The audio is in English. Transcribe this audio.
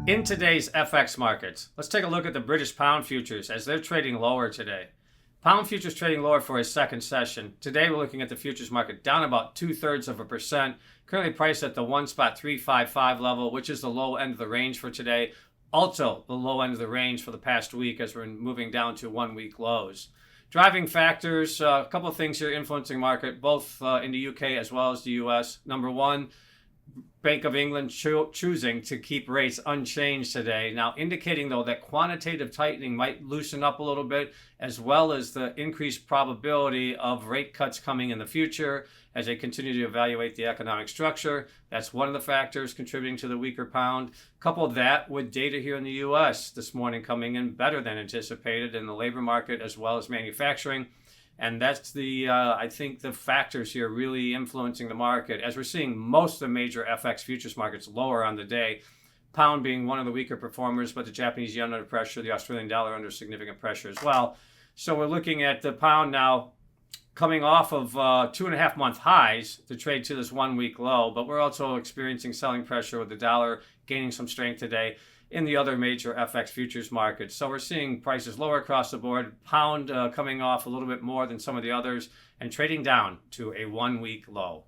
In today's FX markets, let's take a look at the British pound futures as they're trading lower today. Pound futures trading lower for a second session. Today we're looking at the futures market down about 2/3%, currently priced at the 1.355 level, which is the low end of the range for today. Also the low end of the range for the past week as we're moving down to 1 week lows. Driving factors, a couple of things here influencing market, both in the UK as well as the US. Number one, Bank of England choosing to keep rates unchanged today. Now, indicating, though, that quantitative tightening might loosen up a little bit, as well as the increased probability of rate cuts coming in the future as they continue to evaluate the economic structure. That's one of the factors contributing to the weaker pound. Couple that with data here in the U.S. this morning coming in better than anticipated in the labor market as well as manufacturing. And that's I think the factors here really influencing the market as we're seeing most of the major FX futures markets lower on the day. Pound being one of the weaker performers, but the Japanese yen under pressure, the Australian dollar under significant pressure as well. So we're looking at the pound now coming off of 2.5-month highs to trade to this 1 week low, but we're also experiencing selling pressure with the dollar gaining some strength today in the other major FX futures markets. So we're seeing prices lower across the board, pound coming off a little bit more than some of the others and trading down to a 1 week low.